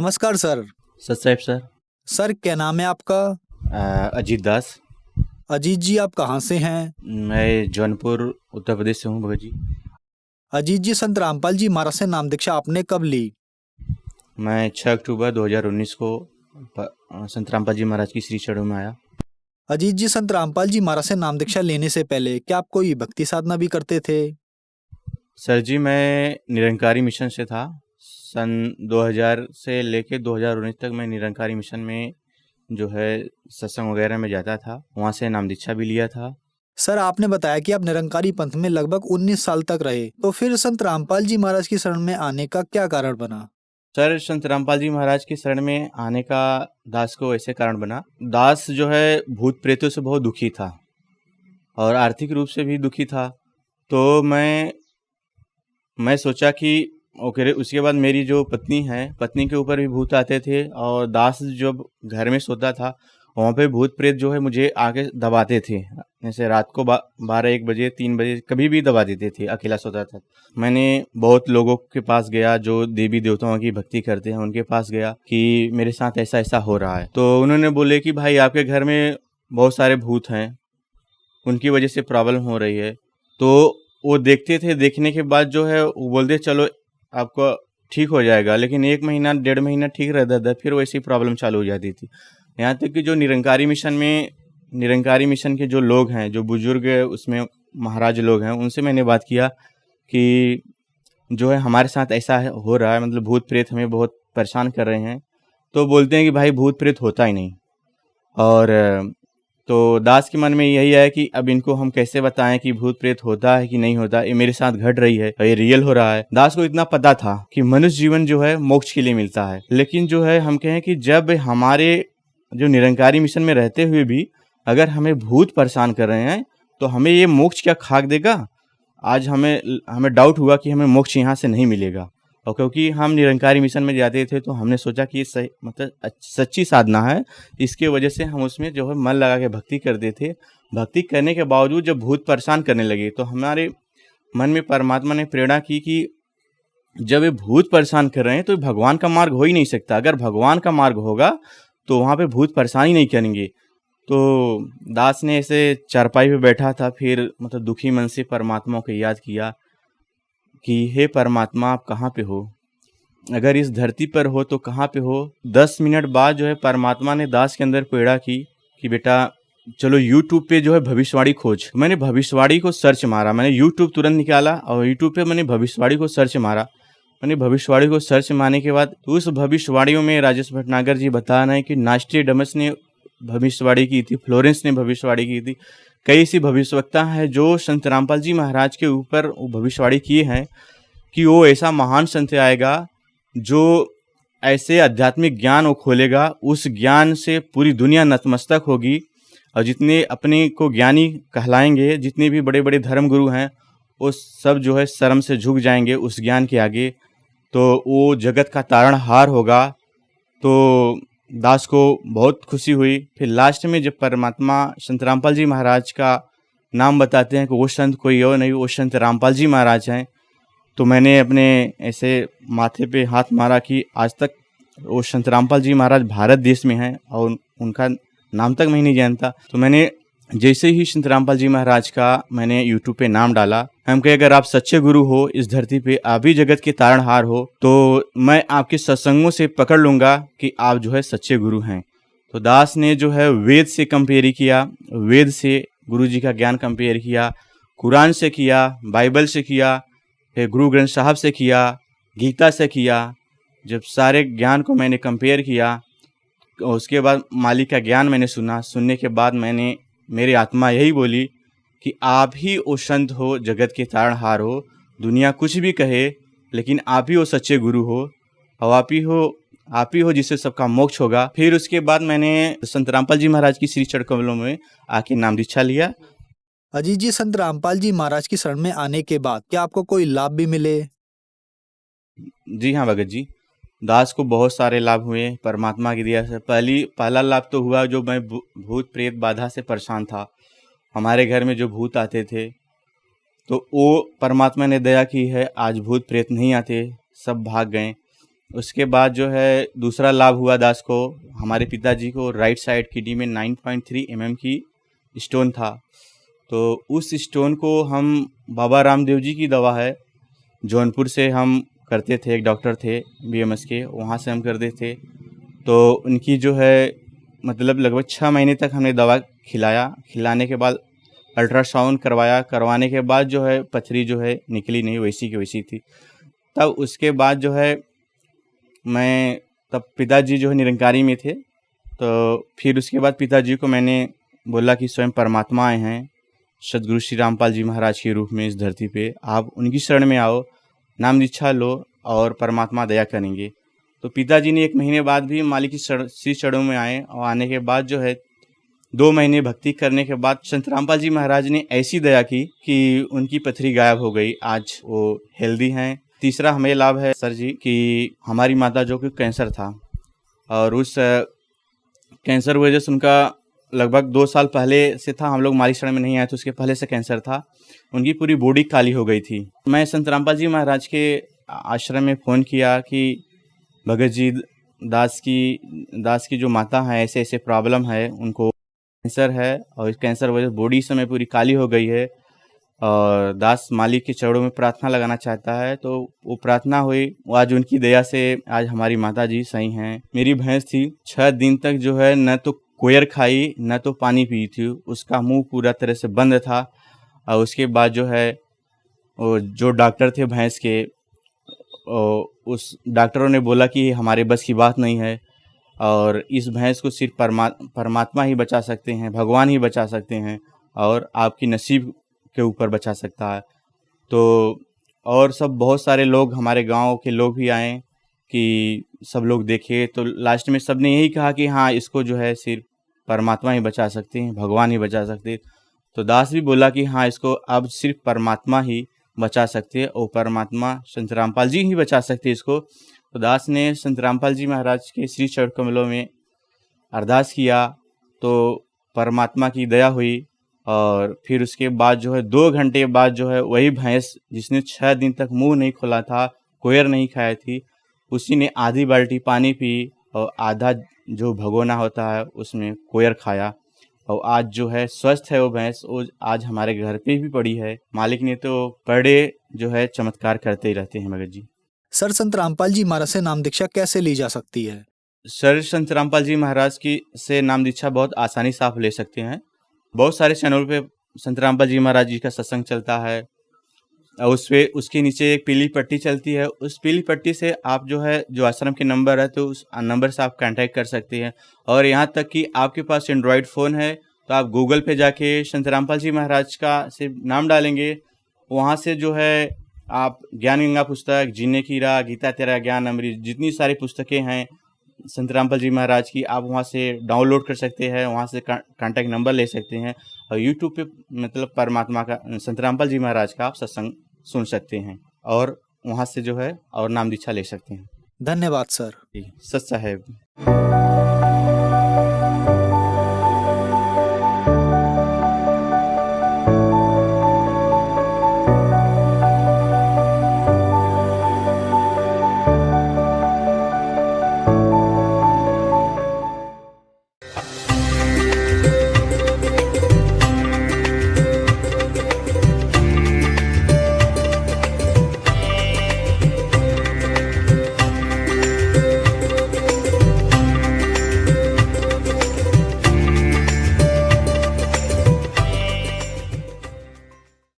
नमस्कार सर। सत साहेब sir. Sir क्या नाम है आपका? अजीत दास। अजीत जी आप कहाँ से हैं? मैं जौनपुर उत्तर प्रदेश से हूँ भगत जी। अजीत जी संत रामपाल जी महाराज से नाम दीक्षा आपने कब ली? मैं 6 अक्टूबर 2019 को संत रामपाल जी महाराज की श्री चरणों में आया। अजीत जी संत रामपाल जी महाराज से नाम दीक्षा लेने से पहले क्या आप कोई भक्ति साधना भी करते थे? सर जी मैं निरंकारी मिशन से था। सन 2000 से लेके 2019 तक मैं निरंकारी मिशन में जो है सत्संग वगैरह में जाता था, वहाँ से नाम दीक्षा भी लिया था। सर आपने बताया कि आप निरंकारी पंथ में लगभग 19 साल तक रहे, तो फिर संत रामपाल जी महाराज की शरण में आने का क्या कारण बना? सर संत रामपाल जी महाराज की शरण में आने का दास को ऐसे कारण बना, दास जो है भूत प्रेतों से बहुत दुखी था और आर्थिक रूप से भी दुखी था। तो मैं सोचा कि ओके, उसके बाद मेरी जो पत्नी है, पत्नी के ऊपर भी भूत आते थे और दास जब घर में सोता था वहाँ पे भूत प्रेत जो है मुझे आके दबाते थे। जैसे रात को 12-1 बजे 3 बजे कभी भी दबा देते थे, अकेला सोता था। मैंने बहुत लोगों के पास गया जो देवी देवताओं की भक्ति करते हैं, उनके पास गया कि मेरे साथ ऐसा ऐसा हो रहा है। तो उन्होंने बोले कि भाई आपके घर में बहुत सारे भूत हैं, उनकी वजह से प्रॉब्लम हो रही है। तो वो देखते थे, देखने के बाद जो है वो बोलते चलो आपको ठीक हो जाएगा, लेकिन 1 महीना 1.5 महीना ठीक रहता था, फिर वैसी प्रॉब्लम चालू हो जाती थी। यहाँ तक कि जो निरंकारी मिशन के जो लोग हैं, जो बुजुर्ग उसमें महाराज लोग हैं, उनसे मैंने बात किया कि जो है हमारे साथ ऐसा हो रहा है, मतलब भूत प्रेत हमें बहुत परेशान कर रहे हैं। तो बोलते हैं कि भाई भूत प्रेत होता ही नहीं। और तो दास के मन में यही है कि अब इनको हम कैसे बताएं कि भूत प्रेत होता है कि नहीं होता, ये मेरे साथ घट रही है, ये रियल हो रहा है। दास को इतना पता था कि मनुष्य जीवन जो है मोक्ष के लिए मिलता है, लेकिन जो है हम कहें कि जब हमारे जो निरंकारी मिशन में रहते हुए भी अगर हमें भूत परेशान कर रहे हैं तो हमें ये मोक्ष क्या खाक देगा। आज हमें डाउट हुआ कि हमें मोक्ष यहाँ से नहीं मिलेगा, और क्योंकि हम निरंकारी मिशन में जाते थे तो हमने सोचा कि ये सही मतलब सच्ची साधना है, इसके वजह से हम उसमें जो है मन लगा के भक्ति करते थे। भक्ति करने के बावजूद जब भूत परेशान करने लगे तो हमारे मन में परमात्मा ने प्रेरणा की कि जब ये भूत परेशान कर रहे हैं तो भगवान का मार्ग हो ही नहीं सकता। अगर भगवान का मार्ग होगा तो वहाँ पे भूत परेशान ही नहीं करेंगे। तो दास ने ऐसे चारपाई पे बैठा था, फिर मतलब दुखी मन से परमात्मा को याद किया कि हे परमात्मा आप कहाँ पे हो, अगर इस धरती पर हो तो कहाँ पे हो। 10 मिनट बाद जो है परमात्मा ने दास के अंदर प्रेरणा की कि बेटा चलो यूट्यूब पे जो है भविष्यवाणी खोज। मैंने भविष्यवाणी को सर्च मारा, मैंने यूट्यूब तुरंत निकाला और यूट्यूब पे मैंने भविष्यवाणी को सर्च मारा। मैंने भविष्यवाणी को सर्च मारने के बाद उस भविष्यवाणियों में राजेश भटनागर जी बता रहे हैं कि नास्ट्रेडमस ने भविष्यवाणी की थी, फ्लोरेंस ने भविष्यवाणी की थी। कई ऐसी भविष्यवक्ता है जो संत रामपाल जी महाराज के ऊपर भविष्यवाणी किए हैं कि वो ऐसा महान संत आएगा जो ऐसे आध्यात्मिक ज्ञान वो खोलेगा, उस ज्ञान से पूरी दुनिया नतमस्तक होगी। और जितने अपने को ज्ञानी कहलाएंगे, जितने भी बड़े बड़े धर्म गुरु हैं, वो सब जो है शर्म से झुक जाएंगे उस ज्ञान के आगे। तो वो जगत का तारणहार होगा। तो दास को बहुत खुशी हुई। फिर लास्ट में जब परमात्मा संत रामपाल जी महाराज का नाम बताते हैं कि वो संत कोई और नहीं, वो संत रामपाल जी महाराज हैं, तो मैंने अपने ऐसे माथे पे हाथ मारा कि आज तक वो संत रामपाल जी महाराज भारत देश में हैं और उनका नाम तक मैं नहीं जानता। तो मैंने जैसे ही संत रामपाल जी महाराज का मैंने यूट्यूब पे नाम डाला, हम कहे अगर आप सच्चे गुरु हो इस धरती पे, आप ही जगत के तारणहार हो, तो मैं आपके सत्संगों से पकड़ लूँगा कि आप जो है सच्चे गुरु हैं। तो दास ने जो है वेद से कंपेयर किया, वेद से गुरु जी का ज्ञान कंपेयर किया, कुरान से किया, बाइबल से किया, फिर गुरु ग्रंथ साहब से किया, गीता से किया। जब सारे ज्ञान को मैंने कंपेयर किया, उसके बाद मालिक का ज्ञान मैंने सुना। सुनने के बाद मेरी आत्मा यही बोली कि आप ही वो संत हो, जगत के तारणहार हो। दुनिया कुछ भी कहे, लेकिन आप ही वो सच्चे गुरु हो और आप ही हो जिससे सबका मोक्ष होगा। फिर उसके बाद मैंने संत रामपाल जी महाराज की श्री चरण कमलों में आके नाम दीक्षा लिया। अजीत जी संत रामपाल जी महाराज की शरण में आने के बाद क्या आपको कोई लाभ भी मिले? जी हाँ भगत जी, दास को बहुत सारे लाभ हुए परमात्मा की दया से। पहला लाभ तो हुआ, जो मैं भूत प्रेत बाधा से परेशान था, हमारे घर में जो भूत आते थे, तो वो परमात्मा ने दया की है, आज भूत प्रेत नहीं आते, सब भाग गए। उसके बाद जो है दूसरा लाभ हुआ दास को, हमारे पिताजी को राइट साइड किडनी में 9.3 mm की स्टोन था। तो उस स्टोन को हम बाबा रामदेव जी की दवा है, जौनपुर से हम करते थे, एक डॉक्टर थे बीएमएस के, वहाँ से हम करते थे। तो उनकी जो है मतलब लगभग 6 महीने तक हमने दवा खिलाने के बाद अल्ट्रासाउंड करवाया, करवाने के बाद जो है पथरी जो है निकली नहीं, वैसी की वैसी थी। तब उसके बाद जो है तब पिताजी जो है निरंकारी में थे, तो फिर उसके बाद पिताजी को मैंने बोला कि स्वयं परमात्मा आए हैं सदगुरु श्री रामपाल जी महाराज के रूप में इस धरती पे, आप उनकी शरण में आओ, नाम दीक्षा लो और परमात्मा दया करेंगे। तो पिताजी ने 1 महीने बाद भी मालिक की श्री चरणों में आए, और आने के बाद जो है 2 महीने भक्ति करने के बाद संत रामपाल जी महाराज ने ऐसी दया की कि उनकी पथरी गायब हो गई, आज वो हेल्दी हैं। तीसरा हमें लाभ है सर जी कि हमारी माता जो कि कैंसर था, और उस कैंसर वजह से उनका लगभग 2 साल पहले से था, हम लोग मालिक शरण में नहीं आए तो उसके पहले से कैंसर था, उनकी पूरी बॉडी काली हो गई थी। मैं संत रामपाल जी महाराज के आश्रम में फ़ोन किया कि भगत जी दास की जो माता है ऐसे ऐसे प्रॉब्लम है, उनको कैंसर है और इस कैंसर वजह से बॉडी समय पूरी काली हो गई है, और दास मालिक के चरणों में प्रार्थना लगाना चाहता है। तो वो प्रार्थना हुई, आज उनकी दया से आज हमारी माता जी सही हैं। मेरी भैंस थी 6 दिन तक जो है न तो कोयर खाई न तो पानी पी थी, उसका मुंह पूरा तरह से बंद था। और उसके बाद जो है वो जो डॉक्टर थे भैंस के, उस डॉक्टरों ने बोला कि हमारे बस की बात नहीं है, और इस भैंस को सिर्फ परमात्मा ही बचा सकते हैं, भगवान ही बचा सकते हैं, और आपकी नसीब के ऊपर बचा सकता है। तो और सब बहुत सारे लोग, हमारे गांव के लोग भी आए कि सब लोग देखे, तो लास्ट में सब ने यही कहा कि हाँ, इसको जो है सिर्फ परमात्मा ही बचा सकते हैं, भगवान ही बचा सकते हैं। तो दास भी बोला कि हाँ, इसको अब सिर्फ परमात्मा ही बचा सकते हैं, और परमात्मा संत रामपाल जी ही बचा सकते हैं इसको। तो दास ने संत रामपाल जी महाराज के श्री चरण कमलों में अरदास किया, तो परमात्मा की दया हुई, और फिर उसके बाद जो है 2 घंटे बाद जो है वही भैंस जिसने 6 दिन तक मुंह नहीं खोला था, कोयर नहीं खाया थी, उसी ने आधी बाल्टी पानी पी और आधा जो भगोना होता है उसमें कोयर खाया, और आज जो है स्वस्थ है वो भैंस। वो आज हमारे घर पे भी पड़ी है। मालिक ने तो पर डे जो है चमत्कार करते ही रहते हैं भगत जी। सर, संत रामपाल जी महाराज से नाम दीक्षा कैसे ली जा सकती है? सर, संत रामपाल जी महाराज की से नाम दीक्षा बहुत आसानी से आप ले सकते हैं। बहुत सारे चैनल पे संत रामपाल जी महाराज जी का सत्संग चलता है, और उसके नीचे एक पीली पट्टी चलती है। उस पीली पट्टी से आप जो है जो आश्रम के नंबर है, तो उस नंबर से आप कांटेक्ट कर सकते हैं। और यहाँ तक कि आपके पास एंड्रॉयड फ़ोन है तो आप गूगल पे जाके संत रामपाल जी महाराज का से नाम डालेंगे, वहाँ से जो है आप ज्ञान गंगा पुस्तक, जीने की राह, गीता तेरा ज्ञान अमृत, जितनी सारी पुस्तकें हैं संत रामपाल जी महाराज की, आप वहाँ से डाउनलोड कर सकते हैं, वहाँ से कांटेक्ट नंबर ले सकते हैं, और यूट्यूब पे मतलब परमात्मा का संत रामपाल जी महाराज का आप सत्संग सुन सकते हैं, और वहाँ से जो है और नाम दीक्षा ले सकते हैं। धन्यवाद सर। जी, सच साहेब।